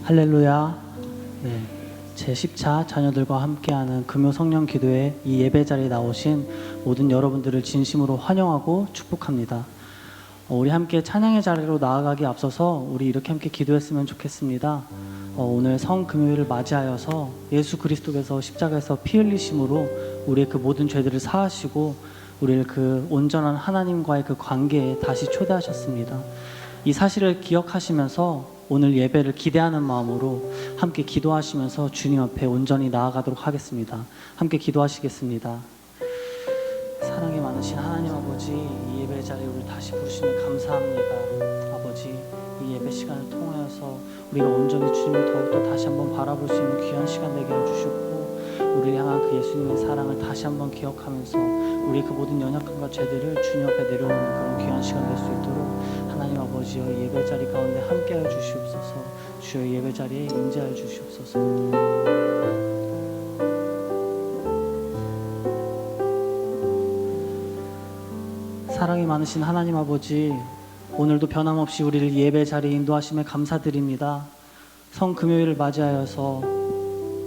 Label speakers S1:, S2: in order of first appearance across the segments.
S1: 할렐루야. 네, 제10차 자녀들과 함께하는 금요 성령 기도회 이 예배 자리에 나오신 모든 여러분들을 진심으로 환영하고 축복합니다. 우리 함께 찬양의 자리로 나아가기 앞서서 우리 이렇게 함께 기도했으면 좋겠습니다. 오늘 성금요일을 맞이하여서 예수 그리스도께서 십자가에서 피 흘리심으로 우리의 그 모든 죄들을 사하시고 우리를 그 온전한 하나님과의 그 관계에 다시 초대하셨습니다. 이 사실을 기억하시면서 오늘 예배를 기대하는 마음으로 함께 기도하시면서 주님 앞에 온전히 나아가도록 하겠습니다. 함께 기도하시겠습니다. 사랑이 많으신 하나님 아버지, 이 예배 자리에 우리를 다시 부르시니 감사합니다. 아버지, 이 예배 시간을 통하여서 우리가 온전히 주님을 더욱더 다시 한번 바라볼 수 있는 귀한 시간 되게 해주셨고, 우리를 향한 그 예수님의 사랑을 다시 한번 기억하면서 우리의 그 모든 연약함과 죄들을 주님 앞에 내려놓는 그런 귀한 시간 될 수 있도록 하나님 아버지여, 예배 자리 가운데 함께하여 주시옵소서. 주여, 예배 자리에 임재하여 주시옵소서. 사랑이 많으신 하나님 아버지, 오늘도 변함없이 우리를 예배 자리에 인도하심에 감사드립니다. 성금요일을 맞이하여서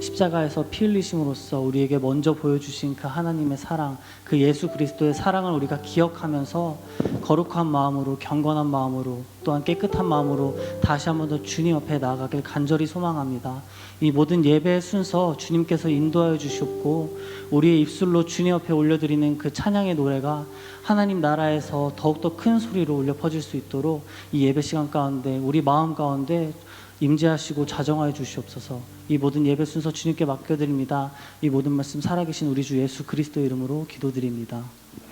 S1: 십자가에서 피 흘리심으로써 우리에게 먼저 보여주신 그 하나님의 사랑, 그 예수 그리스도의 사랑을 우리가 기억하면서 거룩한 마음으로, 경건한 마음으로, 또한 깨끗한 마음으로 다시 한 번 더 주님 앞에 나아가길 간절히 소망합니다. 이 모든 예배의 순서 주님께서 인도하여 주셨고, 우리의 입술로 주님 앞에 올려드리는 그 찬양의 노래가 하나님 나라에서 더욱더 큰 소리로 울려 퍼질 수 있도록 이 예배 시간 가운데 우리 마음 가운데 임재하시고 자정하여 주시옵소서. 이 모든 예배 순서 주님께 맡겨드립니다. 이 모든 말씀 살아계신 우리 주 예수 그리스도 이름으로 기도드립니다.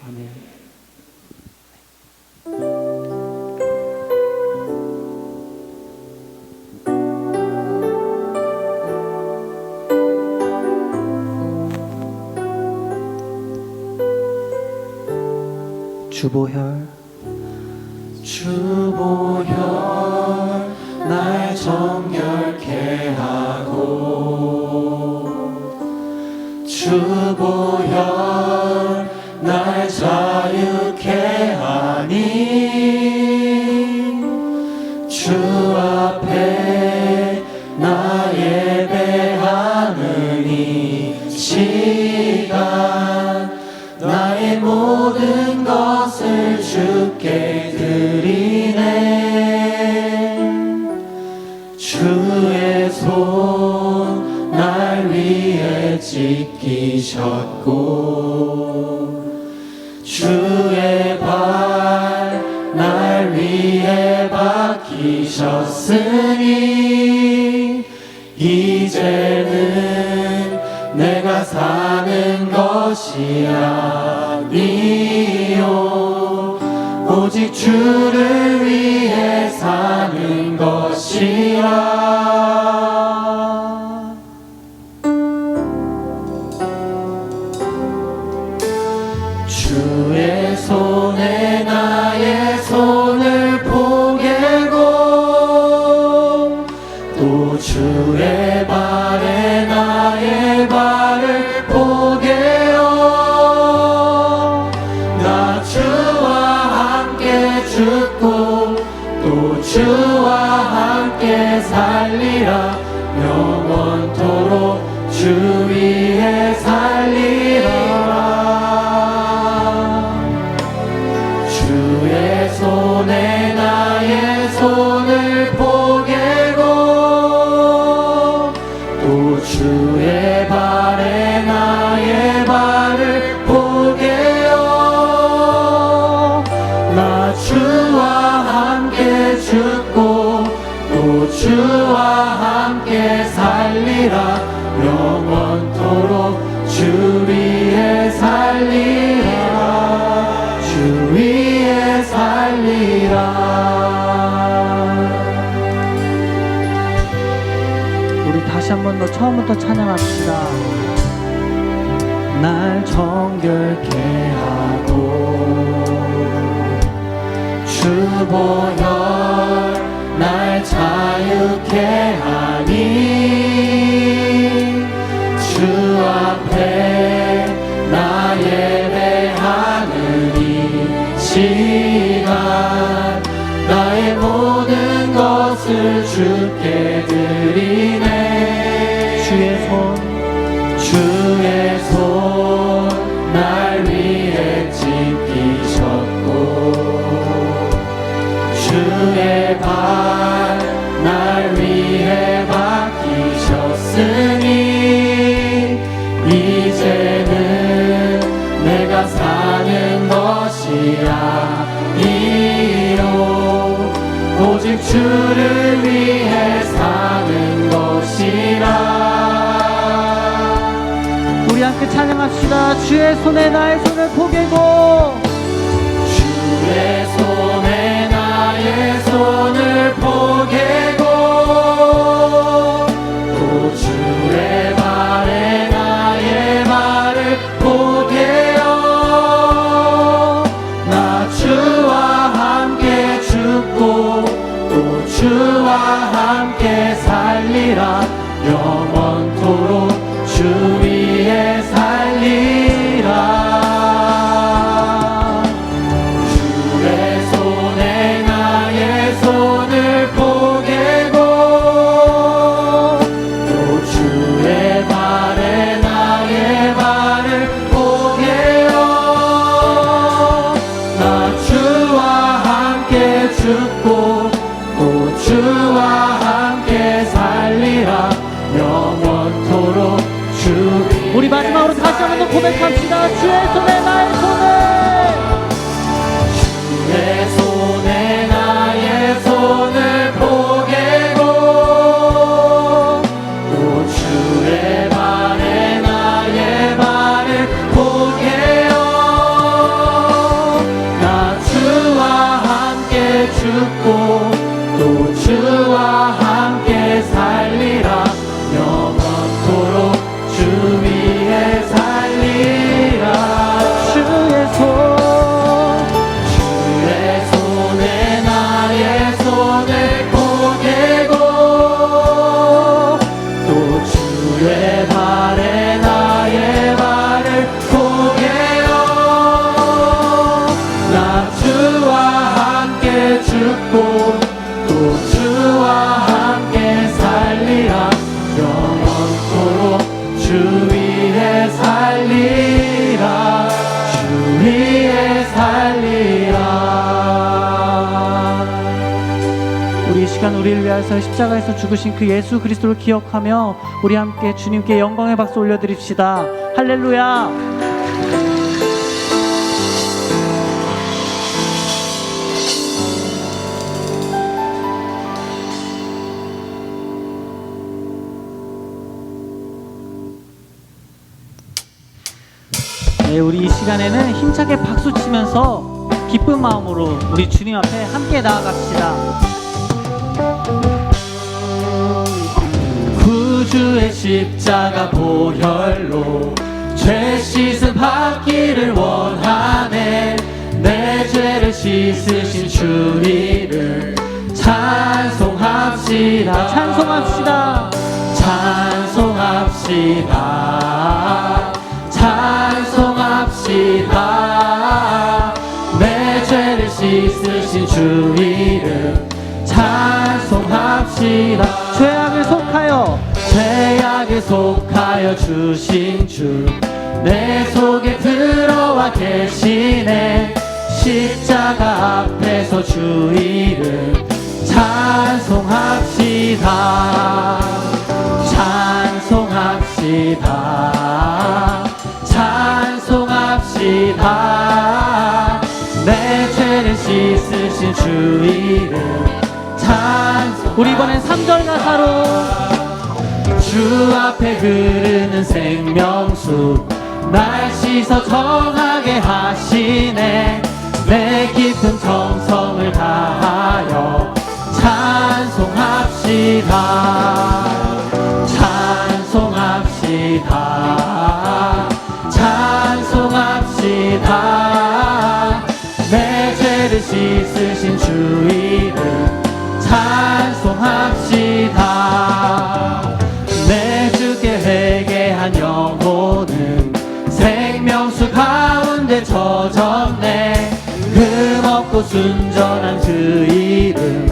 S1: 아멘. 주보혈
S2: 날 정결케 하고, 주보혈 날 자유케 하니, 주 앞에 나 예배하는 이 시간, 나의 모든 것을 주께 드리네. 주의 손 날 위에 지키셨고, 주의 발 날 위에 박히셨으니, 이제는 내가 사는 것이 아니요 오직 주를 위해 사는 것이라. 주의 손에 나의 손을 포개고, 또 주의 발에 나의 발을 포개어, 나 주와 함께 죽고 또 주와 함께 살리라. 영원토록 주 위에 살리라. 주의 손에 나의 손을 포개고, 또 주의 발에 나의 발을 포개어, 나 주와 함께 죽고 또 주와 함께 살리라. 영원토록 주 위에 살리라. 주 위에 살리라.
S1: 우리 다시 한 번 더 처음부터 찬양합시다.
S2: 날 정결케 하고, 주보혈 날 자유케 하니, 주 앞에 나 예배하는 이 시간, 나의 모든 것을 주께 드리 오직 주를 위해 사는 것이라.
S1: 우리 함께 찬양합시다. 주의 손에 나의 손을 포개고,
S2: 주의 손에 나의 손을 포개고, 또 주의 발에 나의 발을 포개어. 나 주와 함께 죽고 또 주와 함께 살리라. 영원토록 주 위에 살리라. 주의 손에 나의 손을 포개고, 또 주의 발에 나의 발을 포개어. 나 주와 함께 죽고 또 주와 함께 살리라. 영원토록 주 위에.
S1: 우리 마지막으로 다시 한 번 더 고백합시다. 주의 손에 나의 손을,
S2: 주의 손에 나의 손을 포개고, 또 주의 발에 나의 발을 포개어. 나 주와 함께 죽고 또 주와 함께 살리라. 영원토록 주 위에 살리라.
S1: 주의
S2: 손에 나의 손을 포개고, 또 주의 발에 나의 발을 포개어. 나 주와 함께 죽고 또 주와 함께 살리라. 영원토록 주 위에 살리라. 주 위에 살리라.
S1: 우리 이 시간 우리를 위하여 십자가에서 죽으신 그 예수 그리스도를 기억하며 우리 함께 주님께 영광의 박수 올려드립시다. 할렐루야. 네, 우리 이 시간에는 힘차게 박수 치면서 기쁜 마음으로 우리 주님 앞에 함께 나아갑시다.
S2: 구주의 십자가 보혈로 죄 씻음 받기를 원하네. 내 죄를 씻으신 주 이름 찬송합시다.
S1: 찬송합시다.
S2: 찬송합시다. 찬송합시다. 내 죄를 씻으신 주 이름 찬송합시다.
S1: 죄악을 속하여
S2: 죄악을 속하여 주신 주 내 속에 들어와 계시네. 십자가 앞에서 주 이름 찬송합시다. 찬송합시다. 찬송합시다. 내 죄를 씻으신 주 이름 찬송.
S1: 우리 이번엔 3절 가사로
S2: 주 앞에 흐르는 생명수 날 씻어 정하게 하시네. 내 깊은 정성을 다하여 찬송합시다. 찬송합시다. 찬송합시다. 내 죄를 씻으신 주 이름 찬송합시다. 내 주께 회개한 영혼은 생명수 가운데 젖었네. 금없고 순전한 그 이름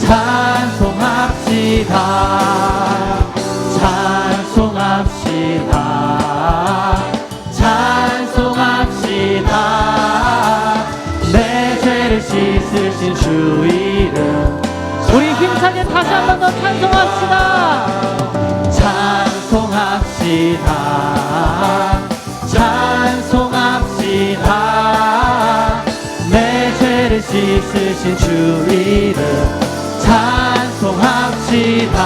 S2: 찬송합시다. 찬송합시다. 찬송합시다. 내 죄를 씻으신 주 이름
S1: 우리 힘차게 다시 한 번 더 찬송합시다.
S2: 찬송합시다. 찬송합시다. 내 죄를 씻으신 쓰신 주 이름 찬송합시다.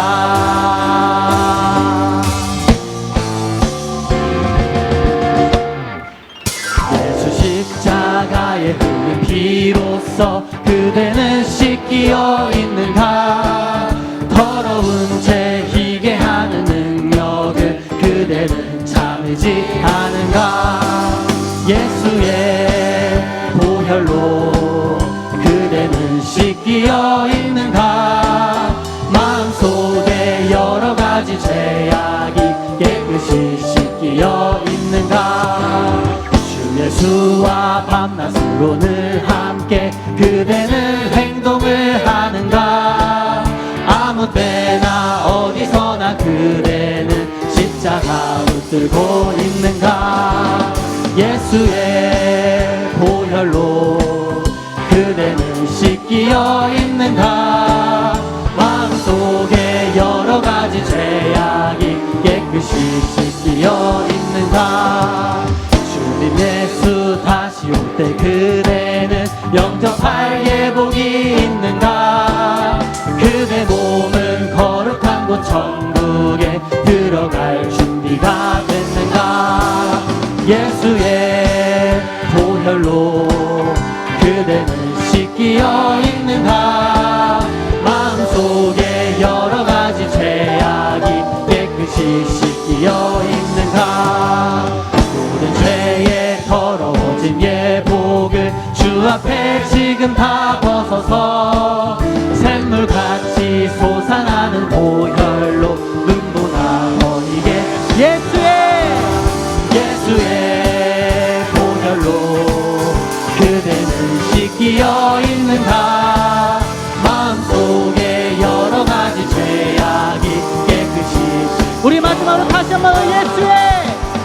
S2: 예수 십자가에 흘린 피로써 그대는 씻기어 있는가. 더러운 죄 희게 하는 능력을 그대는 참지 않은가. 예수의 보혈로 그대는 씻기어 있는가. 마음속에 여러 가지 죄악이 깨끗이 씻기어 있는가. 주 예수와 밤낮으로 늘 함께 그대는 행동을 하는가. 아무 때나 어디서나 그대는 십자가 붙들고 있는가. 예수의 보혈로 그대는 씻기어 있는가. 마음속에 여러 가지 죄악이 깨끗이 씻기어 있는가. 주님 예수 다시 올 때 그대는 영접할 예복이 있는가. 그대 몸은 거룩한 곳 천국에 들어갈 준비가 됐는가. 예수의 보혈로 그대는 씻기어 있는가. 마음속에 여러 가지 죄악이 깨끗이 씻기어 있는가. 모든 죄에 더러워진 예복을 주 앞에 지금 다 벗어서 샘물같이 솟아나는 보혈로 눈보나 어리게 예수의 보혈로 그대는 씻기어 있는가. 마음속에 여러 가지 죄악이 깨끗이 우리 마지막으로 다시 한번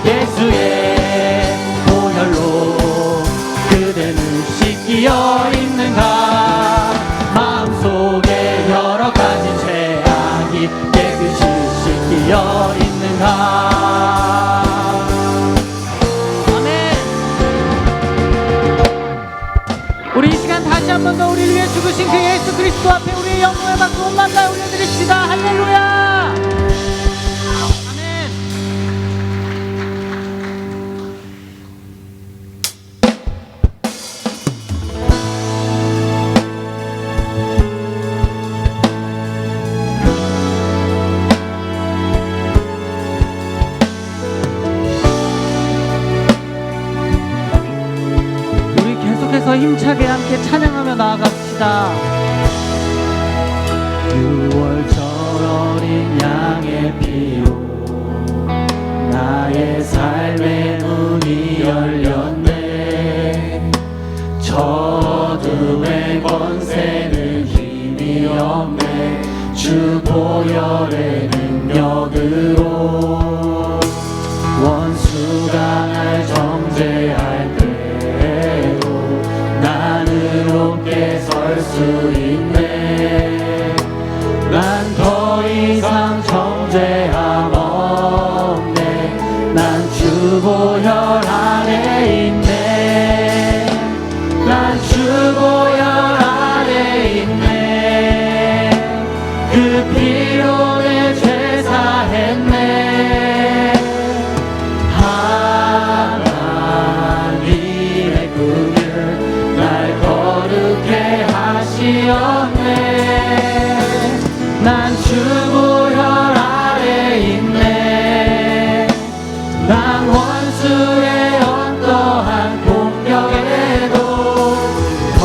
S2: 예수의 보혈로 그대는 씻기어 있는가. 마음속에 여러 가지 죄악이 깨끗이 씻기어 있는가.
S3: 우리 이 시간 다시 한 번 더 우리를 위해 죽으신 그 예수 그리스도 앞에 우리의 영광을 받고 온만다 올려드립시다. 할렐루야. 아멘.
S1: 우리 계속해서 힘차게 함께 찬양하며 나아갑시다.
S2: 6월절 어린 양의 피로 나의 삶의 문이 열렸네. 저둠의 권세는 힘이 없네. 주 보혈의 능력으로 원수가 날 정죄할 때도 나는 높게 설 수 있네. 난 더 이상 정죄함 없네. 난 주 보혈 안에 있네. 난 주 보혈 안에 있네. 그 피로 내 죄 사했네. 하나님의 긍휼 날 거룩해 하시었네. 난 주 보혈 아래 있네. 난 원수의 어떠한 공격에도 더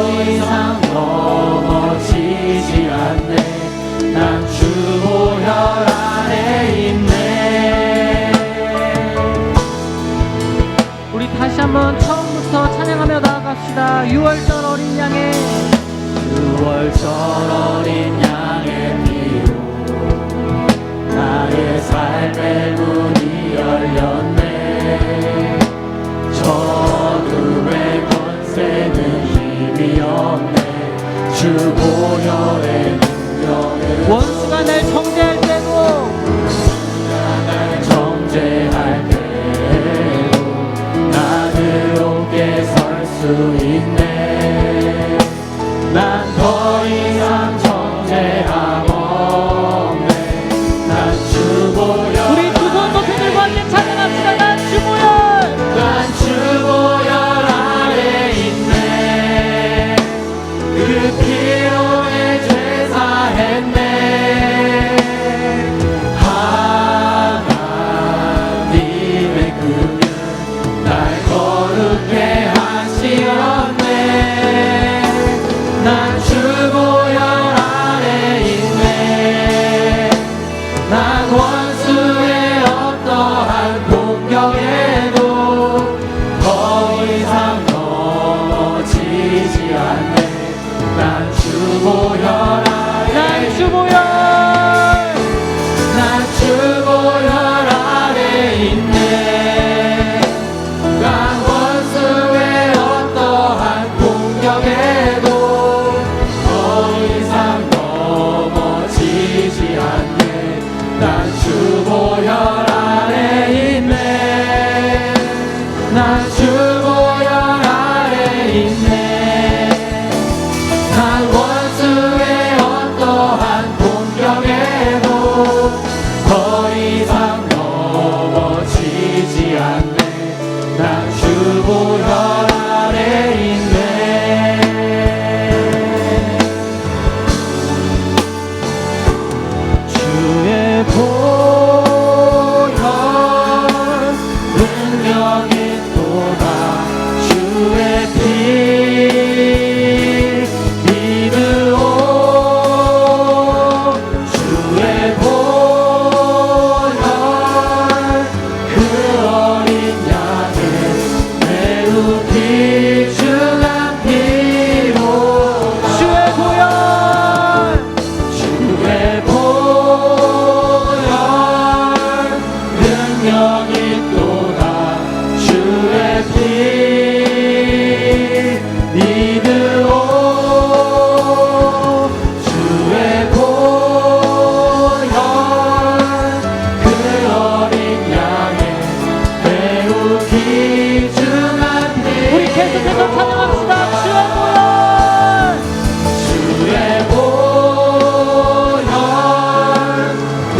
S2: 이상 넘어지지 않네. 난 주 보혈 아래 있네.
S3: 우리 다시 한번 처음부터 찬양하며 나아갑시다. 6월절 어린 양의
S2: 6월절 어린 양의 피로 나의 삶의 문이 열렸네. 저둠의 권세는 힘이 없네. 주 보혈의 능력을
S3: 원수가 날 정죄할 때도
S2: 날 정죄할 때도 나는 높게 설 수 있네. 난 더 이상 정죄함 없네. 난 주보혈
S3: 우리 두 손 높이 들고 함께 찬양합시다. 난 주보혈.
S2: 난 주보혈 아래 있네. 그 피로 내 죄 사했네. 하나님의 긍휼 날 거룩해 하시었네. 난 주보혈 아래 있네. 난 원수의 어떠한 공격에도 더 이상 넘어지지 않네. 난 주보혈 아래
S3: 난 주보혈.
S2: 난 주보혈 아래 있네. 난 원수의 어떠한 공격에도 더 이상 넘어지지 않네. 난 주보혈 아래 있네. 난 주보혈 아래 있네. 난 원수의 어떠한 공격에도 더 이상 넘어지지 않네. 난 주보혈 아래 있네. 주의 보혈 능력이 또다. 주의 피 믿으오. 주의 보혈 그 어린 양의 매우 귀중한 피로
S3: 주의 보혈.
S2: 주의 보혈 능력이 또다. 주의 피 믿으오. 주의 보혈 그 어린 양의 매우 귀중한 피.
S3: 우리 계속해서 찬양합시다. 주의 보혈.
S2: 주의 보혈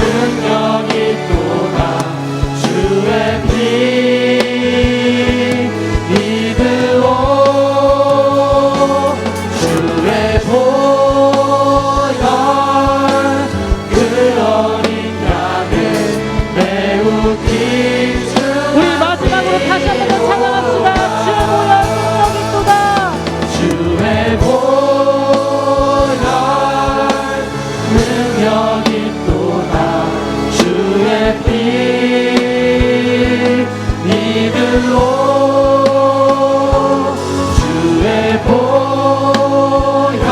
S2: 능력이 또다. 주의 피 믿으오. 주의 보혈 그 어린 양의 매우 귀중한
S3: 우리 마지막으로 다시 한 번 더 찬양합시다. 주의 보혈 능력이 또다.
S2: 주의 보혈 능력이 또다. 주의 피 믿으오. 주의 보혈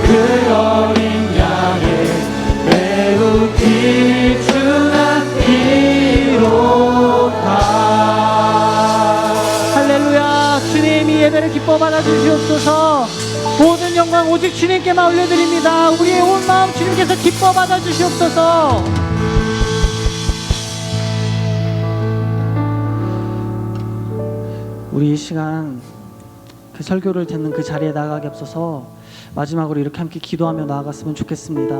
S2: 그 어린 양의 매우 귀중한 피로다.
S3: 할렐루야. 주님 이 예배를 기뻐 받아주시옵소서. 모든 영광 오직 주님께만 올려드립니다. 우리의 온 마음 주님께서 기뻐 받아주시옵소서.
S1: 우리 이 시간 그 설교를 듣는 그 자리에 나가게 앞서서 마지막으로 이렇게 함께 기도하며 나아갔으면 좋겠습니다.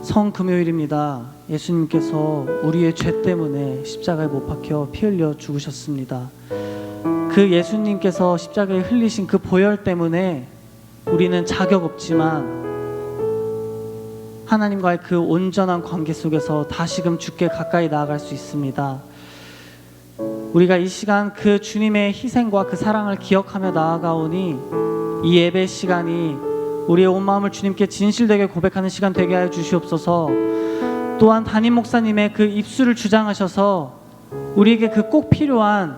S1: 성금요일입니다. 예수님께서 우리의 죄 때문에 십자가에 못 박혀 피 흘려 죽으셨습니다. 그 예수님께서 십자가에 흘리신 그 보혈 때문에 우리는 자격 없지만 하나님과의 그 온전한 관계 속에서 다시금 주께 가까이 나아갈 수 있습니다. 우리가 이 시간 그 주님의 희생과 그 사랑을 기억하며 나아가오니 이 예배 시간이 우리의 온 마음을 주님께 진실되게 고백하는 시간 되게 하여 주시옵소서. 또한 담임 목사님의 그 입술을 주장하셔서 우리에게 그 꼭 필요한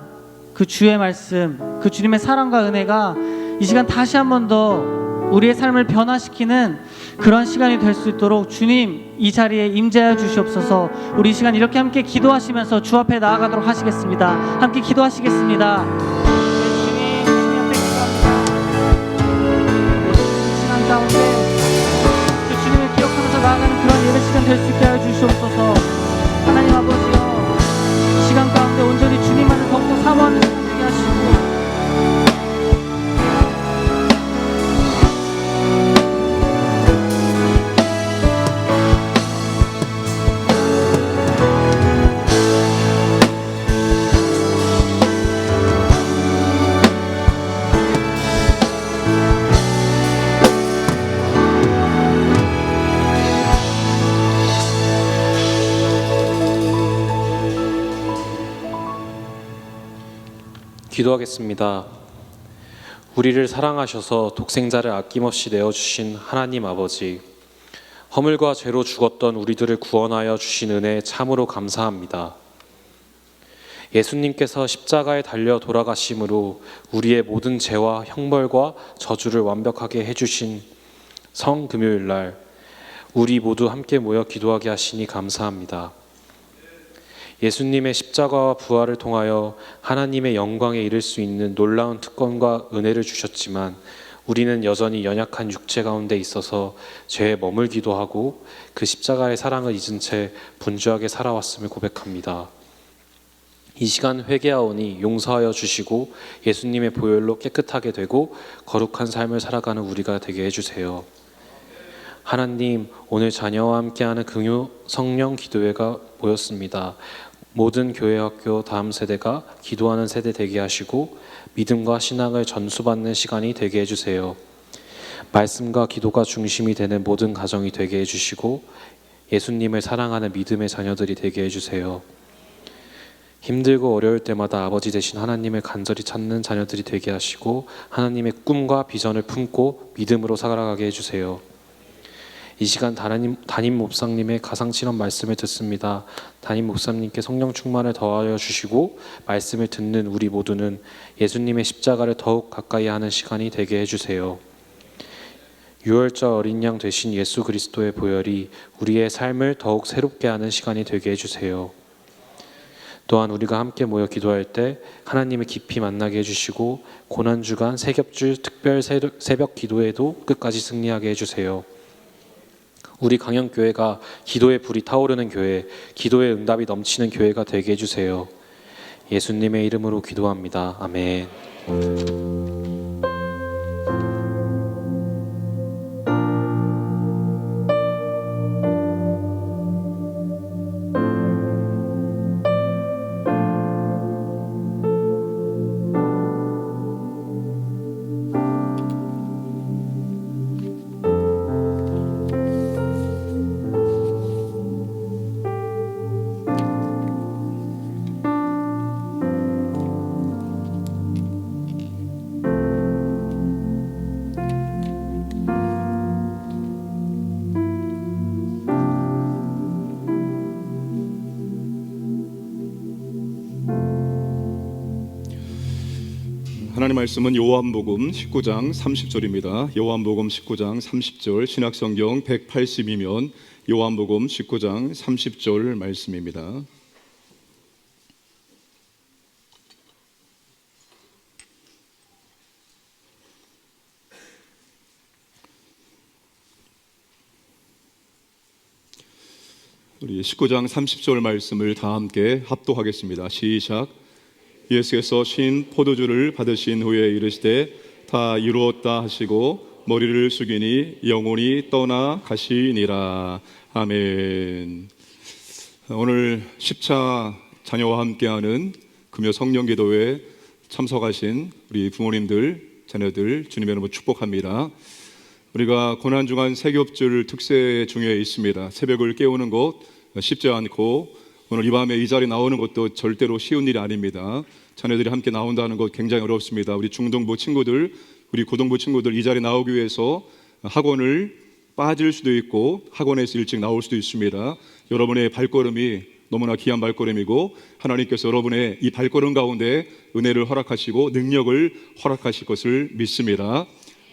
S1: 그 주의 말씀, 그 주님의 사랑과 은혜가 이 시간 다시 한 번 더 우리의 삶을 변화시키는 그런 시간이 될 수 있도록 주님 이 자리에 임재하여 주시옵소서. 우리 이 시간 이렇게 함께 기도하시면서 주 앞에 나아가도록 하시겠습니다. 함께 기도하시겠습니다. 주님 앞에 기도합니다. 이 시간 가운데 그 주님을 기억하면서 나아가는 그런 예배 시간 될 수 있게 하여 주시옵소서. 하나님 아버지여, 이 시간 가운데 온전히 주님만을 더욱더 사모하는 시간 되게 하시고
S4: 기도하겠습니다. 우리를 사랑하셔서 독생자를 아낌없이 내어주신 하나님 아버지, 허물과 죄로 죽었던 우리들을 구원하여 주신 은혜 참으로 감사합니다. 예수님께서 십자가에 달려 돌아가심으로 우리의 모든 죄와 형벌과 저주를 완벽하게 해주신 성금요일날 우리 모두 함께 모여 기도하게 하시니 감사합니다. 예수님의 십자가와 부활을 통하여 하나님의 영광에 이를 수 있는 놀라운 특권과 은혜를 주셨지만 우리는 여전히 연약한 육체 가운데 있어서 죄에 머물기도 하고 그 십자가의 사랑을 잊은 채 분주하게 살아왔음을 고백합니다. 이 시간 회개하오니 용서하여 주시고 예수님의 보혈로 깨끗하게 되고 거룩한 삶을 살아가는 우리가 되게 해주세요. 하나님, 오늘 자녀와 함께하는 금요 성령 기도회가 모였습니다. 모든 교회 학교 다음 세대가 기도하는 세대 되게 하시고 믿음과 신앙을 전수받는 시간이 되게 해주세요. 말씀과 기도가 중심이 되는 모든 가정이 되게 해주시고 예수님을 사랑하는 믿음의 자녀들이 되게 해주세요. 힘들고 어려울 때마다 아버지 되신 하나님을 간절히 찾는 자녀들이 되게 하시고 하나님의 꿈과 비전을 품고 믿음으로 살아가게 해주세요. 이 시간 담임 목사님의 가상실험 말씀을 듣습니다. 담임 목사님께 성령 충만을 더하여 주시고 말씀을 듣는 우리 모두는 예수님의 십자가를 더욱 가까이 하는 시간이 되게 해주세요. 유월절 어린 양 되신 예수 그리스도의 보혈이 우리의 삶을 더욱 새롭게 하는 시간이 되게 해주세요. 또한 우리가 함께 모여 기도할 때 하나님을 깊이 만나게 해주시고 고난주간 세겹주 특별 새벽 기도에도 끝까지 승리하게 해주세요. 우리 강영교회가 기도의 불이 타오르는 교회, 기도의 응답이 넘치는 교회가 되게 해주세요. 예수님의 이름으로 기도합니다. 아멘.
S5: 하나님 말씀은 요한복음 19장 30절입니다. 요한복음 19장 30절 신약성경 182면 요한복음 19장 30절 말씀입니다. 우리 19장 30절 말씀을 다 함께 합독하겠습니다. 시작. 예수께서 신 포도주를 받으신 후에 이르시되 다 이루었다 하시고 머리를 숙이니 영혼이 떠나 가시니라. 아멘. 오늘 10차 자녀와 함께하는 금요 성령기도회에 참석하신 우리 부모님들, 자녀들 주님의 이름으로 축복합니다. 우리가 고난중한 세겹줄 특세 중에 있습니다. 새벽을 깨우는 것 쉽지 않고 오늘 이 밤에 이 자리에 나오는 것도 절대로 쉬운 일이 아닙니다. 자녀들이 함께 나온다는 것 굉장히 어렵습니다. 우리 중등부 친구들, 우리 고등부 친구들 이 자리에 나오기 위해서 학원을 빠질 수도 있고 학원에서 일찍 나올 수도 있습니다. 여러분의 발걸음이 너무나 귀한 발걸음이고 하나님께서 여러분의 이 발걸음 가운데 은혜를 허락하시고 능력을 허락하실 것을 믿습니다.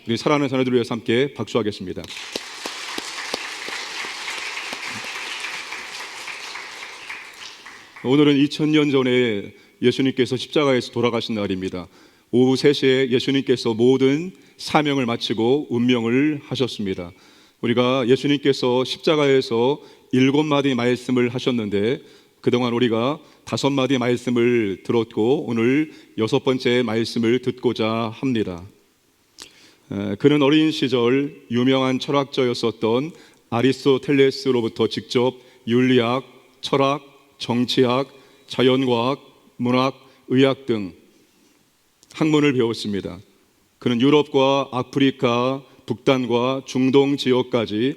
S5: 우리 사랑하는 자녀들을 위해서 함께 박수하겠습니다. 오늘은 2000년 전에 예수님께서 십자가에서 돌아가신 날입니다. 오후 3시에 예수님께서 모든 사명을 마치고 운명을 하셨습니다. 우리가 예수님께서 십자가에서 7마디 말씀을 하셨는데 그동안 우리가 5마디 말씀을 들었고 오늘 6번째 말씀을 듣고자 합니다. 그는 어린 시절 유명한 철학자였었던 아리스토텔레스로부터 직접 윤리학, 철학, 정치학, 자연과학, 문학, 의학 등 학문을 배웠습니다. 그는 유럽과 아프리카, 북단과 중동 지역까지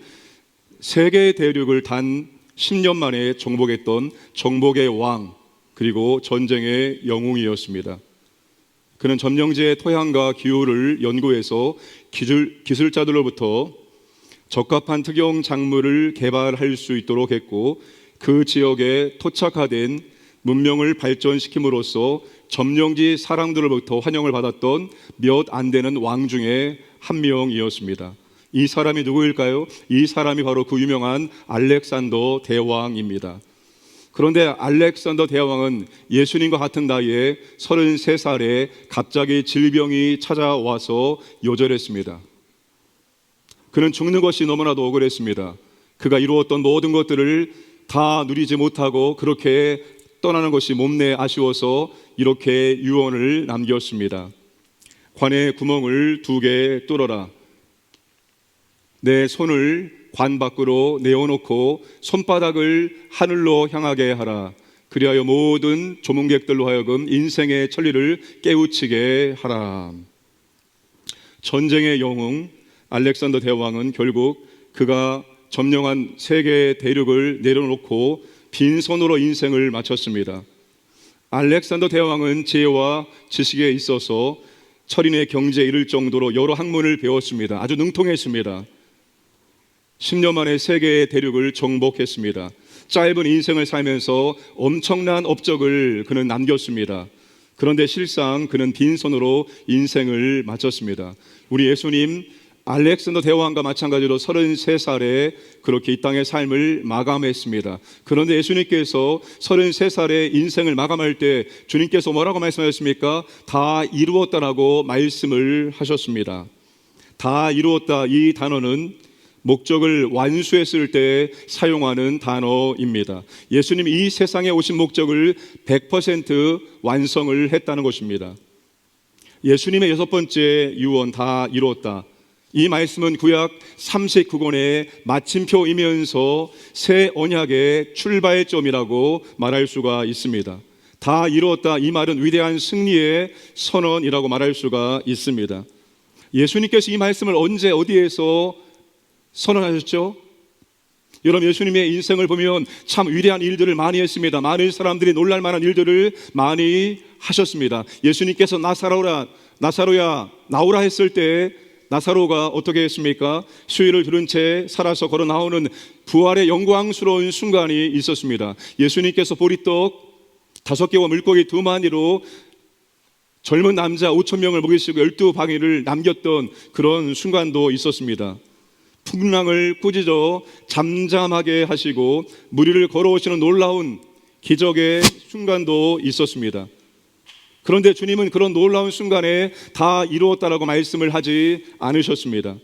S5: 세계 대륙을 단 10년 만에 정복했던 정복의 왕 그리고 전쟁의 영웅이었습니다. 그는 점령지의 토양과 기후를 연구해서 기술자들로부터 적합한 특용 작물을 개발할 수 있도록 했고, 그 지역에 토착화된 문명을 발전시킴으로써 점령지 사람들로부터 환영을 받았던 몇 안 되는 왕 중에 한 명이었습니다. 이 사람이 누구일까요? 이 사람이 바로 그 유명한 알렉산더 대왕입니다. 그런데 알렉산더 대왕은 예수님과 같은 나이에 33살에 갑자기 질병이 찾아와서 요절했습니다. 그는 죽는 것이 너무나도 억울했습니다. 그가 이루었던 모든 것들을 다 누리지 못하고 그렇게 떠나는 것이 몸내 아쉬워서 이렇게 유언을 남겼습니다. 관에 구멍을 2개 뚫어라. 내 손을 관 밖으로 내어놓고 손바닥을 하늘로 향하게 하라. 그리하여 모든 조문객들로 하여금 인생의 천리를 깨우치게 하라. 전쟁의 영웅 알렉산더 대왕은 결국 그가 점령한 세계의 대륙을 내려놓고 빈손으로 인생을 마쳤습니다. 알렉산더 대왕은 지혜와 지식에 있어서 철인의 경지에 이를 정도로 여러 학문을 배웠습니다. 아주 능통했습니다. 10년 만에 세계의 대륙을 정복했습니다. 짧은 인생을 살면서 엄청난 업적을 그는 남겼습니다. 그런데 실상 그는 빈손으로 인생을 마쳤습니다. 우리 예수님 알렉산더 대왕과 마찬가지로 33살에 그렇게 이 땅의 삶을 마감했습니다. 그런데 예수님께서 33살에 인생을 마감할 때 주님께서 뭐라고 말씀하셨습니까? 다 이루었다라고 말씀을 하셨습니다. 다 이루었다, 이 단어는 목적을 완수했을 때 사용하는 단어입니다. 예수님이 이 세상에 오신 목적을 100% 완성을 했다는 것입니다. 예수님의 6번째 유언, 다 이루었다. 이 말씀은 구약 39권의 마침표이면서 새 언약의 출발점이라고 말할 수가 있습니다. 다 이루었다, 이 말은 위대한 승리의 선언이라고 말할 수가 있습니다. 예수님께서 이 말씀을 언제 어디에서 선언하셨죠? 여러분, 예수님의 인생을 보면 참 위대한 일들을 많이 했습니다. 많은 사람들이 놀랄 만한 일들을 많이 하셨습니다. 예수님께서 나사로야 나오라 했을 때 나사로가 어떻게 했습니까? 수위를 들은 채 살아서 걸어 나오는 부활의 영광스러운 순간이 있었습니다. 예수님께서 보리떡 5개와 물고기 2마리로 젊은 남자 5,000명을 먹이시고 12바퀴를 남겼던 그런 순간도 있었습니다. 풍랑을 꾸짖어 잠잠하게 하시고 무리를 걸어오시는 놀라운 기적의 순간도 있었습니다. 그런데 주님은 그런 놀라운 순간에 다 이루었다라고 말씀을 하지 않으셨습니다.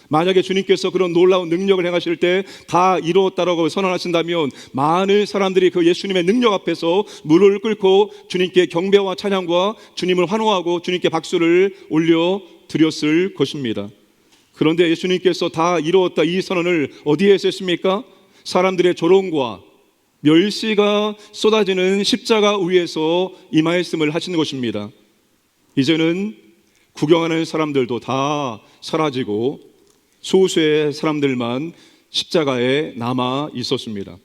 S5: 만약에 주님께서 그런 놀라운 능력을 행하실 때 다 이루었다라고 선언하신다면 많은 사람들이 그 예수님의 능력 앞에서 무릎을 꿇고 주님께 경배와 찬양과 주님을 환호하고 주님께 박수를 올려 드렸을 것입니다. 그런데 예수님께서 다 이루었다 이 선언을 어디에서 했습니까? 사람들의 조롱과 멸시가 쏟아지는 십자가 위에서 이 말씀을 하시는 것입니다. 이제는 구경하는 사람들도 다 사라지고 소수의 사람들만 십자가에 남아 있었습니다.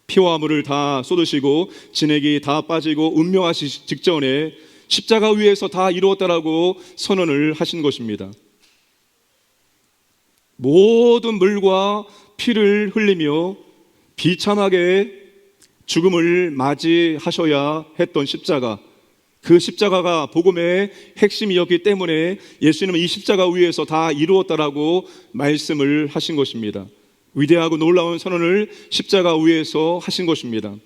S5: 피와 물을 다 쏟으시고 진액이 다 빠지고 운명하시기 직전에 십자가 위에서 다 이루었다라고 선언을 하신 것입니다. 모든 물과 피를 흘리며 비참하게 죽음을 맞이하셔야 했던 십자가, 그 십자가가 복음의 핵심이었기 때문에 예수님은 이 십자가 위에서 다 이루었다라고 말씀을 하신 것입니다. 위대하고 놀라운 선언을 십자가 위에서 하신 것입니다.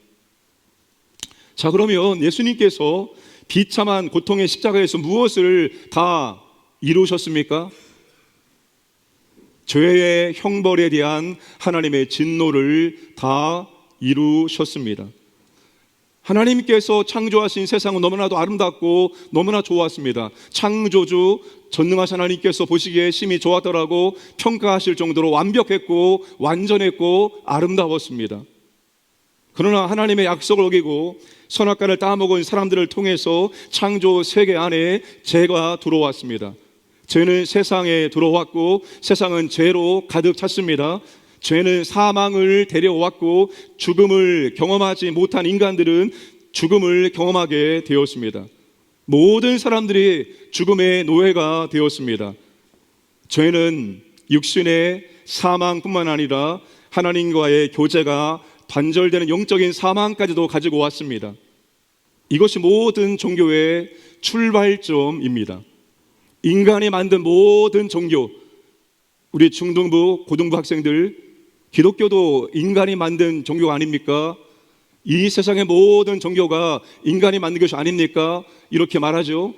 S5: 자, 그러면 예수님께서 비참한 고통의 십자가에서 무엇을 다 이루셨습니까? 죄의 형벌에 대한 하나님의 진노를 다 이루셨습니다. 하나님께서 창조하신 세상은 너무나도 아름답고 너무나 좋았습니다. 창조주 전능하신 하나님께서 보시기에 심히 좋았더라고 평가하실 정도로 완벽했고 완전했고 아름다웠습니다. 그러나 하나님의 약속을 어기고 선악과를 따먹은 사람들을 통해서 창조 세계 안에 죄가 들어왔습니다. 죄는 세상에 들어왔고 세상은 죄로 가득 찼습니다. 죄는 사망을 데려왔고 죽음을 경험하지 못한 인간들은 죽음을 경험하게 되었습니다. 모든 사람들이 죽음의 노예가 되었습니다. 죄는 육신의 사망뿐만 아니라 하나님과의 교제가 단절되는 영적인 사망까지도 가지고 왔습니다. 이것이 모든 종교의 출발점입니다. 인간이 만든 모든 종교, 우리 중등부, 고등부 학생들, 기독교도 인간이 만든 종교가 아닙니까? 이 세상의 모든 종교가 인간이 만든 것이 아닙니까? 이렇게 말하죠.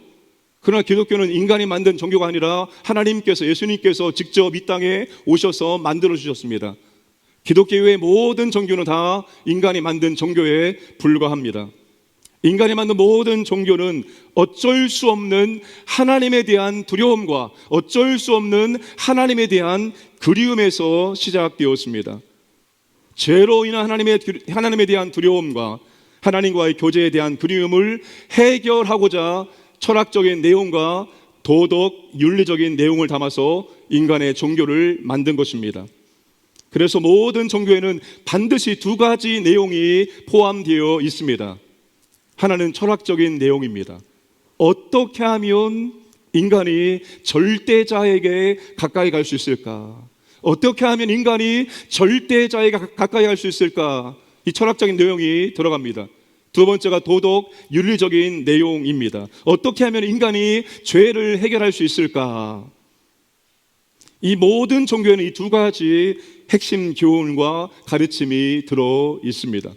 S5: 그러나 기독교는 인간이 만든 종교가 아니라 하나님께서, 예수님께서 직접 이 땅에 오셔서 만들어 주셨습니다. 기독교의 모든 종교는 다 인간이 만든 종교에 불과합니다. 인간이 만든 모든 종교는 어쩔 수 없는 하나님에 대한 두려움과 어쩔 수 없는 하나님에 대한 그리움에서 시작되었습니다. 죄로 인한 하나님에 대한 두려움과 하나님과의 교제에 대한 그리움을 해결하고자 철학적인 내용과 도덕, 윤리적인 내용을 담아서 인간의 종교를 만든 것입니다. 그래서 모든 종교에는 반드시 두 가지 내용이 포함되어 있습니다. 하나는 철학적인 내용입니다. 어떻게 하면 인간이 절대자에게 가까이 갈 수 있을까? 어떻게 하면 인간이 절대자에게 가까이 갈 수 있을까? 이 철학적인 내용이 들어갑니다. 두 번째가 도덕, 윤리적인 내용입니다. 어떻게 하면 인간이 죄를 해결할 수 있을까? 이 모든 종교에는 이 두 가지 핵심 교훈과 가르침이 들어 있습니다.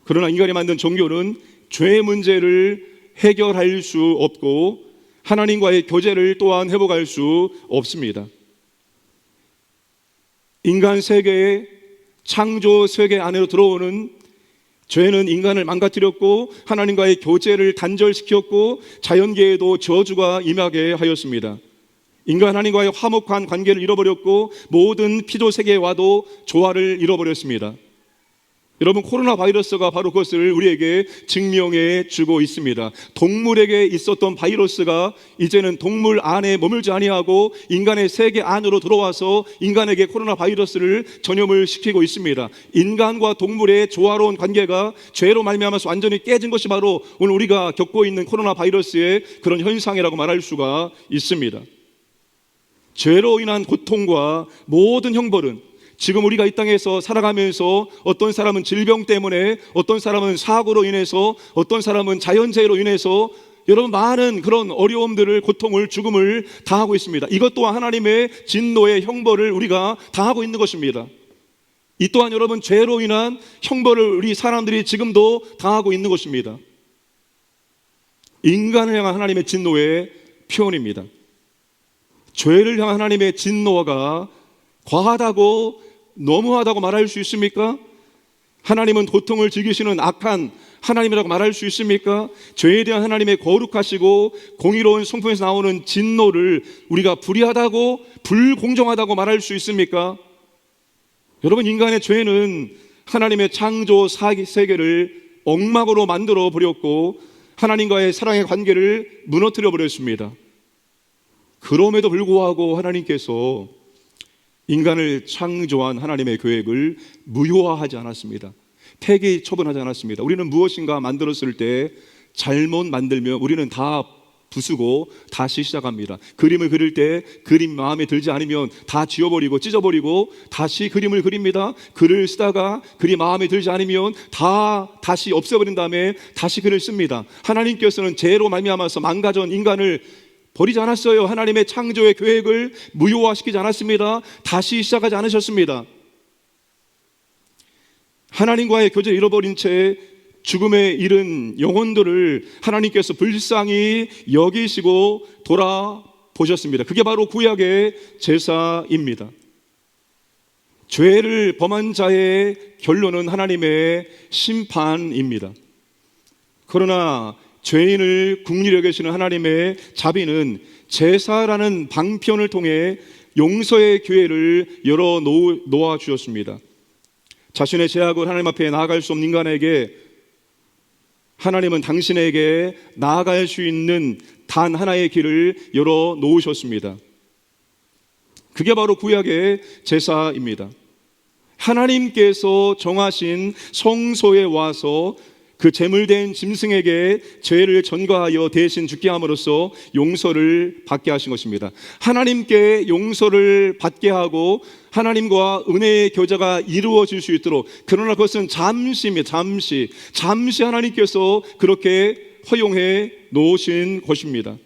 S5: 그러나 인간이 만든 종교는 죄 문제를 해결할 수 없고 하나님과의 교제를 또한 회복할 수 없습니다. 인간 세계의 창조 세계 안으로 들어오는 죄는 인간을 망가뜨렸고 하나님과의 교제를 단절시켰고 자연계에도 저주가 임하게 하였습니다. 인간 하나님과의 화목한 관계를 잃어버렸고 모든 피조 세계와도 조화를 잃어버렸습니다. 여러분, 코로나 바이러스가 바로 그것을 우리에게 증명해 주고 있습니다. 동물에게 있었던 바이러스가 이제는 동물 안에 머물지 아니하고 인간의 세계 안으로 들어와서 인간에게 코로나 바이러스를 전염을 시키고 있습니다. 인간과 동물의 조화로운 관계가 죄로 말미암아서 완전히 깨진 것이 바로 오늘 우리가 겪고 있는 코로나 바이러스의 그런 현상이라고 말할 수가 있습니다. 죄로 인한 고통과 모든 형벌은 지금 우리가 이 땅에서 살아가면서 어떤 사람은 질병 때문에, 어떤 사람은 사고로 인해서, 어떤 사람은 자연재해로 인해서 여러분 많은 그런 어려움들을, 고통을, 죽음을 당하고 있습니다. 이것 또한 하나님의 진노의 형벌을 우리가 당하고 있는 것입니다. 이 또한 여러분 죄로 인한 형벌을 우리 사람들이 지금도 당하고 있는 것입니다. 인간을 향한 하나님의 진노의 표현입니다. 죄를 향한 하나님의 진노가 과하다고, 너무하다고 말할 수 있습니까? 하나님은 고통을 즐기시는 악한 하나님이라고 말할 수 있습니까? 죄에 대한 하나님의 거룩하시고 공의로운 성품에서 나오는 진노를 우리가 불의하다고, 불공정하다고 말할 수 있습니까? 여러분, 인간의 죄는 하나님의 창조 세계를 엉망으로 만들어 버렸고 하나님과의 사랑의 관계를 무너뜨려 버렸습니다. 그럼에도 불구하고 하나님께서 인간을 창조한 하나님의 계획을 무효화하지 않았습니다. 폐기 처분하지 않았습니다. 우리는 무엇인가 만들었을 때 잘못 만들면 우리는 다 부수고 다시 시작합니다. 그림을 그릴 때 그림 마음에 들지 않으면 다 지워버리고 찢어버리고 다시 그림을 그립니다. 글을 쓰다가 글이 마음에 들지 않으면 다시 없애버린 다음에 다시 글을 씁니다. 하나님께서는 죄로 말미암아서 망가진 인간을 버리지 않았어요. 하나님의 창조의 계획을 무효화시키지 않았습니다. 다시 시작하지 않으셨습니다. 하나님과의 교제를 잃어버린 채 죽음에 이른 영혼들을 하나님께서 불쌍히 여기시고 돌아보셨습니다. 그게 바로 구약의 제사입니다. 죄를 범한 자의 결론은 하나님의 심판입니다. 그러나 죄인을 긍휼히 여기시는 하나님의 자비는 제사라는 방편을 통해 용서의 기회를 열어 놓아 주셨습니다. 자신의 죄악을 하나님 앞에 나아갈 수 없는 인간에게 하나님은 당신에게 나아갈 수 있는 단 하나의 길을 열어 놓으셨습니다. 그게 바로 구약의 제사입니다. 하나님께서 정하신 성소에 와서 그 제물된 짐승에게 죄를 전가하여 대신 죽게 함으로써 용서를 받게 하신 것입니다. 하나님께 용서를 받게 하고 하나님과 은혜의 교제가 이루어질 수 있도록, 그러나 그것은 잠시입니다. 잠시 하나님께서 그렇게 허용해 놓으신 것입니다.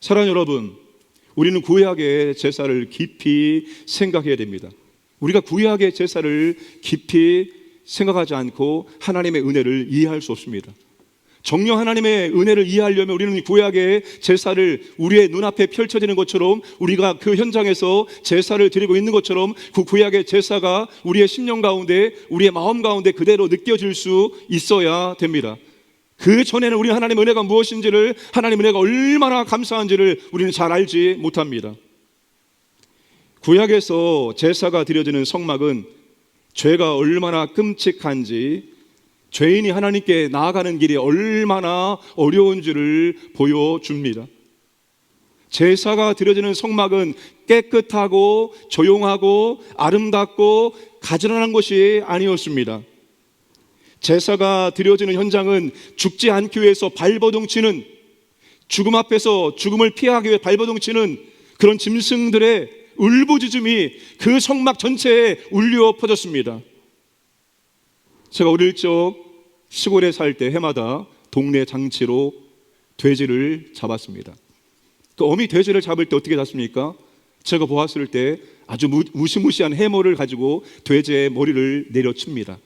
S5: 사랑하는 여러분, 우리는 구약의 제사를 깊이 생각해야 됩니다. 우리가 구약의 제사를 깊이 생각하지 않고 하나님의 은혜를 이해할 수 없습니다. 정녕 하나님의 은혜를 이해하려면 우리는 구약의 제사를 우리의 눈앞에 펼쳐지는 것처럼, 우리가 그 현장에서 제사를 드리고 있는 것처럼 그 구약의 제사가 우리의 심령 가운데, 우리의 마음 가운데 그대로 느껴질 수 있어야 됩니다. 그 전에는 우리 하나님의 은혜가 무엇인지를, 하나님의 은혜가 얼마나 감사한지를 우리는 잘 알지 못합니다. 구약에서 제사가 드려지는 성막은 죄가 얼마나 끔찍한지, 죄인이 하나님께 나아가는 길이 얼마나 어려운지를 보여줍니다. 제사가 드려지는 성막은 깨끗하고 조용하고 아름답고 가지런한 것이 아니었습니다. 제사가 드려지는 현장은 죽지 않기 위해서 발버둥치는, 죽음 앞에서 죽음을 피하기 위해 발버둥치는 그런 짐승들의 울부짖음이 그 성막 전체에 울려 퍼졌습니다. 제가 어릴 적 시골에 살 때 해마다 동네 장치로 돼지를 잡았습니다. 그 어미 돼지를 잡을 때 어떻게 잡습니까? 제가 보았을 때 아주 무시무시한 해모를 가지고 돼지의 머리를 내려칩니다.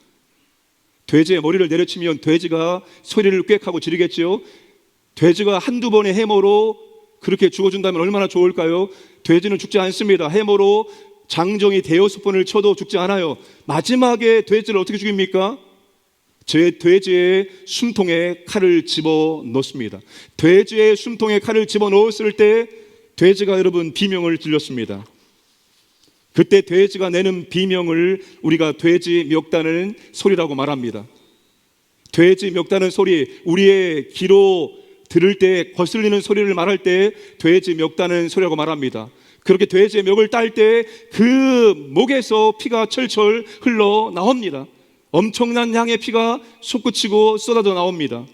S5: 돼지의 머리를 내려치면 돼지가 소리를 꽥하고 지르겠지요. 돼지가 한두 번의 해모로 그렇게 죽어준다면 얼마나 좋을까요? 돼지는 죽지 않습니다. 해모로 장정이 대여섯 번을 쳐도 죽지 않아요. 마지막에 돼지를 어떻게 죽입니까? 돼지의 숨통에 칼을 집어넣습니다. 돼지의 숨통에 칼을 집어넣었을 때 돼지가 여러분 비명을 질렀습니다. 그때 돼지가 내는 비명을 우리가 돼지 멱다는 소리라고 말합니다. 돼지 멱다는 소리, 우리의 귀로 들을 때 거슬리는 소리를 말할 때 돼지 멱다는 소리라고 말합니다. 그렇게 돼지의 멱을 딸 때 그 목에서 피가 철철 흘러 나옵니다. 엄청난 양의 피가 솟구치고 쏟아져 나옵니다.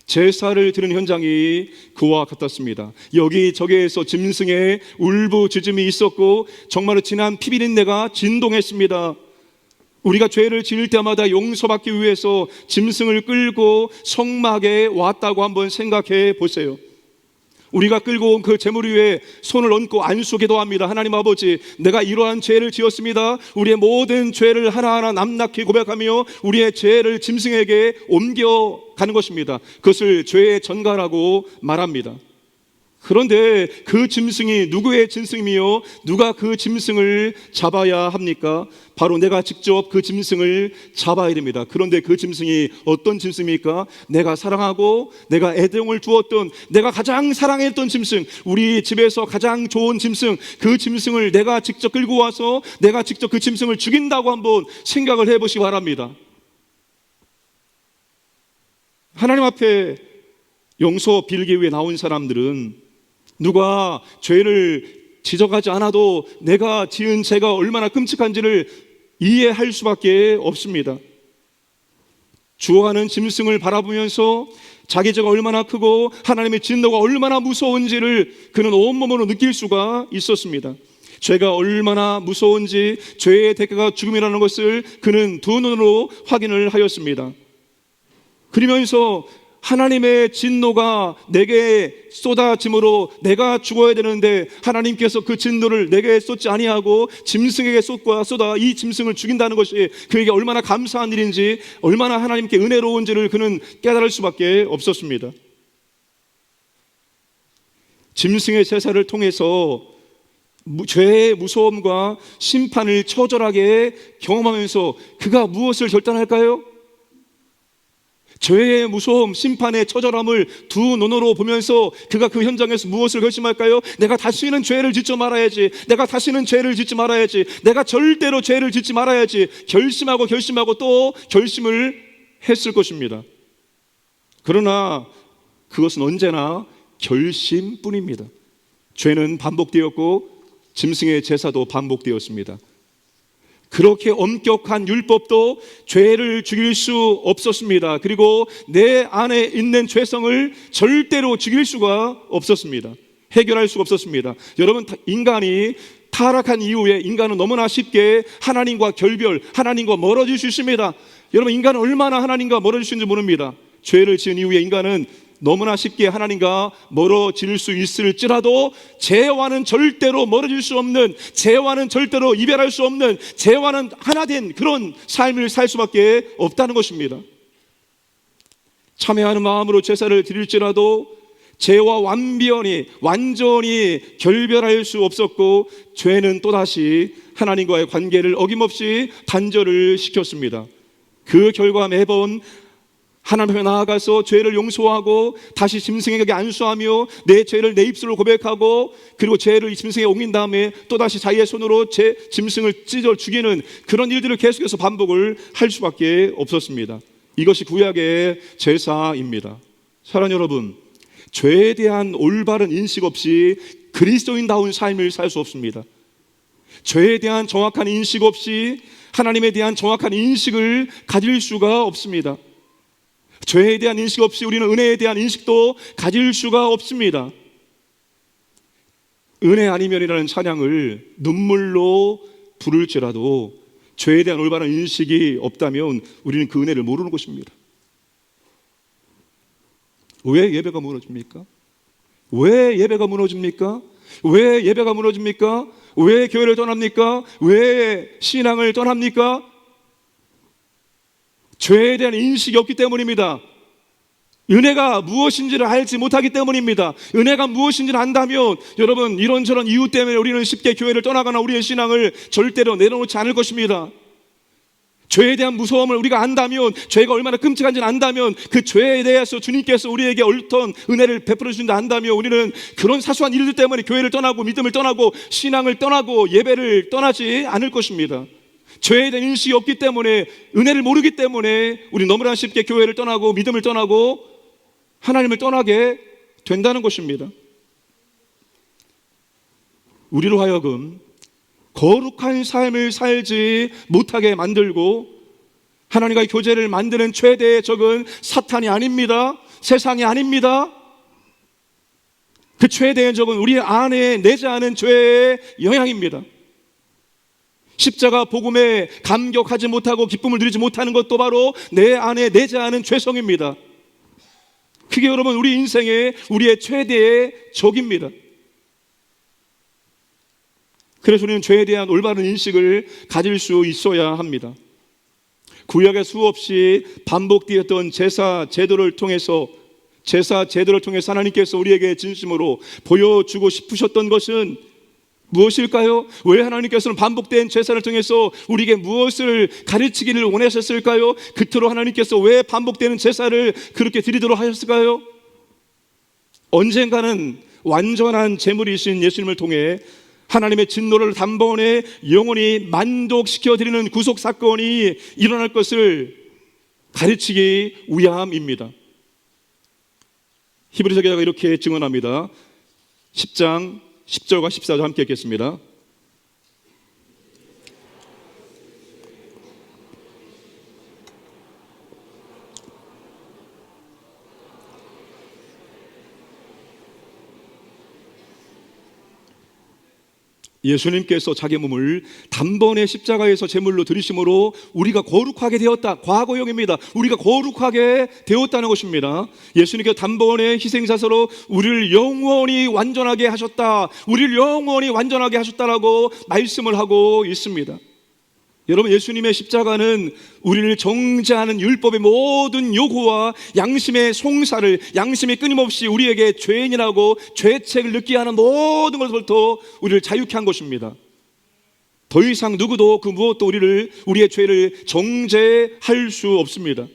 S5: 제사를 드리는 현장이 그와 같았습니다. 여기저기에서 짐승의 울부짖음이 있었고 정말로 진한 피비린내가 진동했습니다. 우리가 죄를 지을 때마다 용서받기 위해서 짐승을 끌고 성막에 왔다고 한번 생각해 보세요. 우리가 끌고 온 그 제물 위에 손을 얹고 안수 기도합니다. 하나님 아버지, 내가 이러한 죄를 지었습니다. 우리의 모든 죄를 하나하나 낱낱이 고백하며 우리의 죄를 짐승에게 옮겨가는 것입니다. 그것을 죄의 전가라고 말합니다. 그런데 그 짐승이 누구의 짐승이며 누가 그 짐승을 잡아야 합니까? 바로 내가 직접 그 짐승을 잡아야 됩니다. 그런데 그 짐승이 어떤 짐승입니까? 내가 사랑하고 내가 애정을 주었던, 내가 가장 사랑했던 짐승, 우리 집에서 가장 좋은 짐승, 그 짐승을 내가 직접 끌고 와서 내가 직접 그 짐승을 죽인다고 한번 생각을 해보시기 바랍니다. 하나님 앞에 용서 빌기 위해 나온 사람들은 누가 죄를 지적하지 않아도 내가 지은 죄가 얼마나 끔찍한지를 이해할 수밖에 없습니다. 죽어가는 짐승을 바라보면서 자기 죄가 얼마나 크고 하나님의 진노가 얼마나 무서운지를 그는 온몸으로 느낄 수가 있었습니다. 죄가 얼마나 무서운지, 죄의 대가가 죽음이라는 것을 그는 두 눈으로 확인을 하였습니다. 그러면서 하나님의 진노가 내게 쏟아짐으로 내가 죽어야 되는데 하나님께서 그 진노를 내게 쏟지 아니하고 짐승에게 쏟아 이 짐승을 죽인다는 것이 그에게 얼마나 감사한 일인지, 얼마나 하나님께 은혜로운지를 그는 깨달을 수밖에 없었습니다. 짐승의 제사를 통해서 죄의 무서움과 심판을 처절하게 경험하면서 그가 무엇을 결단할까요? 죄의 무서움, 심판의 처절함을 두 눈으로 보면서 그가 그 현장에서 무엇을 결심할까요? 내가 다시는 죄를 짓지 말아야지. 내가 다시는 죄를 짓지 말아야지. 내가 절대로 죄를 짓지 말아야지. 결심하고 또 결심을 했을 것입니다. 그러나 그것은 언제나 결심뿐입니다. 죄는 반복되었고 짐승의 제사도 반복되었습니다. 그렇게 엄격한 율법도 죄를 죽일 수 없었습니다. 그리고 내 안에 있는 죄성을 절대로 죽일 수가 없었습니다. 해결할 수가 없었습니다. 여러분, 인간이 타락한 이후에 인간은 너무나 쉽게 하나님과 결별, 하나님과 멀어질 수 있습니다. 여러분, 인간은 얼마나 하나님과 멀어질 수 있는지 모릅니다. 죄를 지은 이후에 인간은 너무나 쉽게 하나님과 멀어질 수 있을지라도 죄와는 절대로 멀어질 수 없는, 죄와는 절대로 이별할 수 없는, 죄와는 하나 된 그런 삶을 살 수밖에 없다는 것입니다. 참회하는 마음으로 제사를 드릴지라도 죄와 완전히 결별할 수 없었고, 죄는 또다시 하나님과의 관계를 어김없이 단절을 시켰습니다. 그 결과 매번 하나님 앞에 나아가서 죄를 용서하고 다시 짐승에게 안수하며 내 죄를 내 입술로 고백하고, 그리고 죄를 짐승에게 옮긴 다음에 또다시 자기의 손으로 짐승을 찢어 죽이는 그런 일들을 계속해서 반복을 할 수밖에 없었습니다. 이것이 구약의 제사입니다. 사랑하는 여러분, 죄에 대한 올바른 인식 없이 그리스도인다운 삶을 살 수 없습니다. 죄에 대한 정확한 인식 없이 하나님에 대한 정확한 인식을 가질 수가 없습니다. 죄에 대한 인식 없이 우리는 은혜에 대한 인식도 가질 수가 없습니다. 은혜 아니면이라는 찬양을 눈물로 부를지라도 죄에 대한 올바른 인식이 없다면 우리는 그 은혜를 모르는 것입니다. 왜 예배가 무너집니까? 왜 예배가 무너집니까? 왜 예배가 무너집니까? 왜 교회를 떠납니까? 왜 신앙을 떠납니까? 죄에 대한 인식이 없기 때문입니다. 은혜가 무엇인지를 알지 못하기 때문입니다. 은혜가 무엇인지를 안다면 여러분, 이런저런 이유 때문에 우리는 쉽게 교회를 떠나거나 우리의 신앙을 절대로 내려놓지 않을 것입니다. 죄에 대한 무서움을 우리가 안다면, 죄가 얼마나 끔찍한지를 안다면, 그 죄에 대해서 주님께서 우리에게 옳던 은혜를 베풀어 주신다 안다면 우리는 그런 사소한 일들 때문에 교회를 떠나고 믿음을 떠나고 신앙을 떠나고 예배를 떠나지 않을 것입니다. 죄에 대한 인식이 없기 때문에, 은혜를 모르기 때문에 우리 너무나 쉽게 교회를 떠나고 믿음을 떠나고 하나님을 떠나게 된다는 것입니다. 우리로 하여금 거룩한 삶을 살지 못하게 만들고 하나님과의 교제를 만드는 최대의 적은 사탄이 아닙니다. 세상이 아닙니다. 그 최대의 적은 우리 안에 내재하는 죄의 영향입니다. 십자가 복음에 감격하지 못하고 기쁨을 누리지 못하는 것도 바로 내 안에 내재하는 죄성입니다. 그게 여러분 우리 인생의 우리의 최대의 적입니다. 그래서 우리는 죄에 대한 올바른 인식을 가질 수 있어야 합니다. 구약에 수없이 반복되었던 제사 제도를 통해서 하나님께서 우리에게 진심으로 보여주고 싶으셨던 것은 무엇일까요? 왜 하나님께서는 반복된 제사를 통해서 우리에게 무엇을 가르치기를 원하셨을까요? 그토록 하나님께서 왜 반복되는 제사를 그렇게 드리도록 하셨을까요? 언젠가는 완전한 제물이신 예수님을 통해 하나님의 진노를 단번에 영원히 만독시켜드리는 구속사건이 일어날 것을 가르치기 위함입니다. 히브리서 기자가 이렇게 증언합니다. 10장 10절과 14절 함께 읽겠습니다. 예수님께서 자기 몸을 단번에 십자가에서 제물로 드리심으로 우리가 거룩하게 되었다. 과거형입니다. 우리가 거룩하게 되었다는 것입니다. 예수님께서 단번에 희생사서로 우리를 영원히 완전하게 하셨다. 우리를 영원히 완전하게 하셨다라고 말씀을 하고 있습니다. 여러분, 예수님의 십자가는 우리를 정죄하는 율법의 모든 요구와 양심의 송사를, 양심이 끊임없이 우리에게 죄인이라고 죄책을 느끼게 하는 모든 것부터 우리를 자유케 한 것입니다. 더 이상 누구도 그 무엇도 우리의 죄를 정죄할 수 없습니다.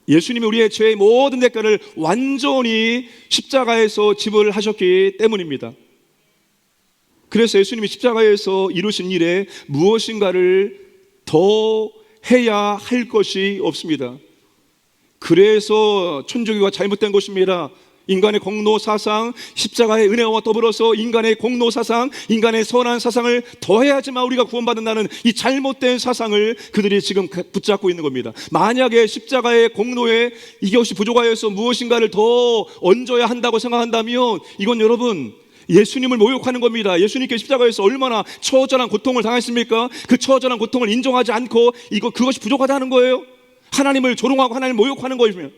S5: 예수님이 우리의 죄의 모든 대가를 완전히 십자가에서 지불하셨기 때문입니다. 그래서 예수님이 십자가에서 이루신 일에 무엇인가를 더 해야 할 것이 없습니다. 그래서 천주교가 잘못된 것입니다. 인간의 공로 사상, 십자가의 은혜와 더불어서 인간의 공로 사상, 인간의 선한 사상을 더해야지만 우리가 구원받는다는 이 잘못된 사상을 그들이 지금 붙잡고 있는 겁니다. 만약에 십자가의 공로에 이것이 부족하여서 무엇인가를 더 얹어야 한다고 생각한다면 이건 여러분 예수님을 모욕하는 겁니다. 예수님께 십자가에서 얼마나 처절한 고통을 당했습니까? 그 처절한 고통을 인정하지 않고 그것이 부족하다는 거예요. 하나님을 조롱하고 하나님을 모욕하는 거예요.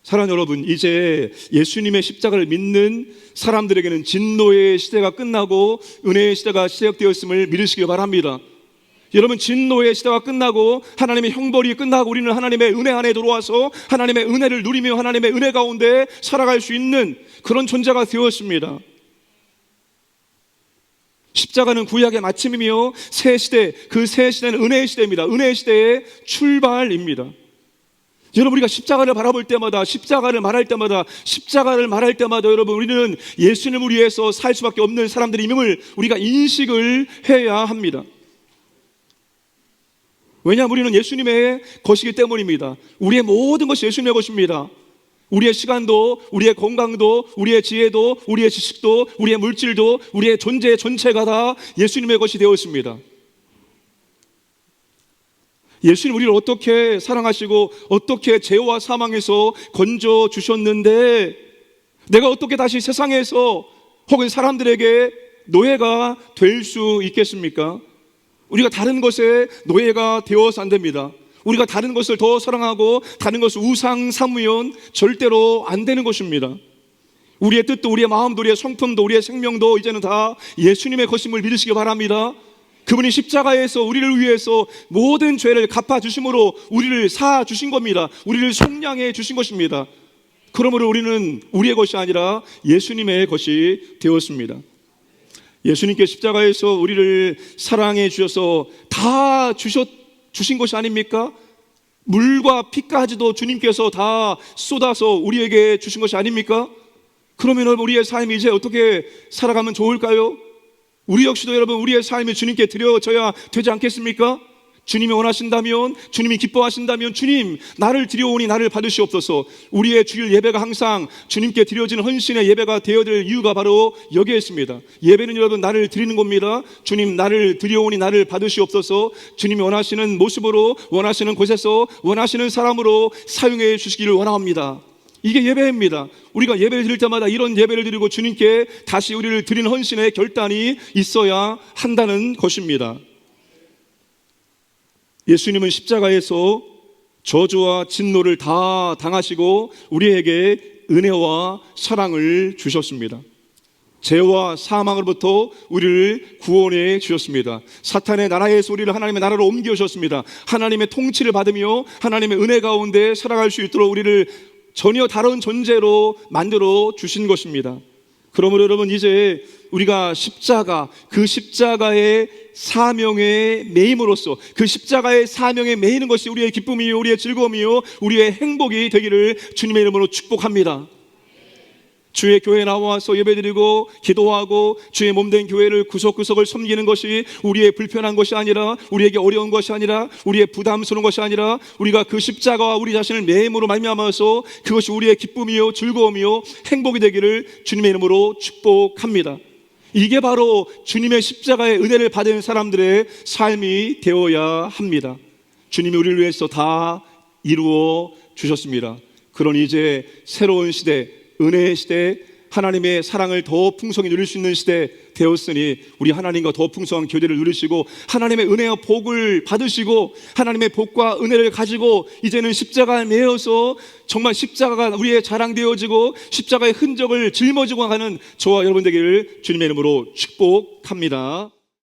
S5: 사랑하는 여러분, 이제 예수님의 십자가를 믿는 사람들에게는 진노의 시대가 끝나고 은혜의 시대가 시작되었음을 믿으시기 바랍니다. 여러분, 진노의 시대가 끝나고 하나님의 형벌이 끝나고 우리는 하나님의 은혜 안에 들어와서 하나님의 은혜를 누리며 하나님의 은혜 가운데 살아갈 수 있는 그런 존재가 되었습니다. 십자가는 구약의 마침이며 새 시대, 그 새 시대는 은혜의 시대입니다. 은혜의 시대의 출발입니다. 여러분, 우리가 십자가를 바라볼 때마다, 십자가를 말할 때마다 여러분, 우리는 예수님을 위해서 살 수밖에 없는 사람들임을 우리가 인식을 해야 합니다. 왜냐하면 우리는 예수님의 것이기 때문입니다. 우리의 모든 것이 예수님의 것입니다. 우리의 시간도, 우리의 건강도, 우리의 지혜도, 우리의 지식도, 우리의 물질도, 우리의 존재 전체가 다 예수님의 것이 되었습니다. 예수님 우리를 어떻게 사랑하시고 어떻게 죄와 사망에서 건져 주셨는데 내가 어떻게 다시 세상에서 혹은 사람들에게 노예가 될 수 있겠습니까? 우리가 다른 것에 노예가 되어서 안 됩니다. 우리가 다른 것을 더 사랑하고 다른 것을 우상 삼으면 절대로 안 되는 것입니다. 우리의 뜻도 우리의 마음도 우리의 성품도 우리의 생명도 이제는 다 예수님의 것임을 믿으시기 바랍니다. 그분이 십자가에서 우리를 위해서 모든 죄를 갚아주심으로 우리를 사주신 겁니다. 우리를 속량해 주신 것입니다. 그러므로 우리는 우리의 것이 아니라 예수님의 것이 되었습니다. 예수님께 십자가에서 우리를 사랑해 주셔서 다 주신 것이 아닙니까? 물과 피까지도 주님께서 다 쏟아서 우리에게 주신 것이 아닙니까? 그러면 우리의 삶이 이제 어떻게 살아가면 좋을까요? 우리 역시도 여러분 우리의 삶이 주님께 드려져야 되지 않겠습니까? 주님이 원하신다면, 주님이 기뻐하신다면 주님 나를 드려오니 나를 받으시옵소서. 우리의 주일 예배가 항상 주님께 드려지는 헌신의 예배가 되어야 될 이유가 바로 여기에 있습니다. 예배는 여러분 나를 드리는 겁니다. 주님 나를 드려오니 나를 받으시옵소서. 주님이 원하시는 모습으로, 원하시는 곳에서, 원하시는 사람으로 사용해 주시기를 원합니다. 이게 예배입니다. 우리가 예배를 드릴 때마다 이런 예배를 드리고 주님께 다시 우리를 드리는 헌신의 결단이 있어야 한다는 것입니다. 예수님은 십자가에서 저주와 진노를 다 당하시고 우리에게 은혜와 사랑을 주셨습니다. 죄와 사망으로부터 우리를 구원해 주셨습니다. 사탄의 나라에서 우리를 하나님의 나라로 옮겨 주셨습니다. 하나님의 통치를 받으며 하나님의 은혜 가운데 살아갈 수 있도록 우리를 전혀 다른 존재로 만들어 주신 것입니다. 그러므로 여러분 이제 우리가 그 십자가의 사명에 매임으로써 그 십자가의 사명에 매이는 것이 우리의 기쁨이요 우리의 즐거움이요 우리의 행복이 되기를 주님의 이름으로 축복합니다. 주의 교회에 나와서 예배드리고 기도하고 주의 몸된 교회를 구석구석을 섬기는 것이 우리의 불편한 것이 아니라 우리에게 어려운 것이 아니라 우리의 부담스러운 것이 아니라 우리가 그 십자가와 우리 자신을 매임으로 말미암아서 그것이 우리의 기쁨이요 즐거움이요 행복이 되기를 주님의 이름으로 축복합니다. 이게 바로 주님의 십자가의 은혜를 받은 사람들의 삶이 되어야 합니다. 주님이 우리를 위해서 다 이루어 주셨습니다. 그러니 이제 새로운 시대, 은혜의 시대, 하나님의 사랑을 더 풍성히 누릴 수 있는 시대 되었으니 우리 하나님과 더 풍성한 교제를 누리시고 하나님의 은혜와 복을 받으시고 하나님의 복과 은혜를 가지고 이제는 십자가에 매여서 정말 십자가가 우리의 자랑되어지고 십자가의 흔적을 짊어지고 가는 저와 여러분 되기를 주님의 이름으로 축복합니다.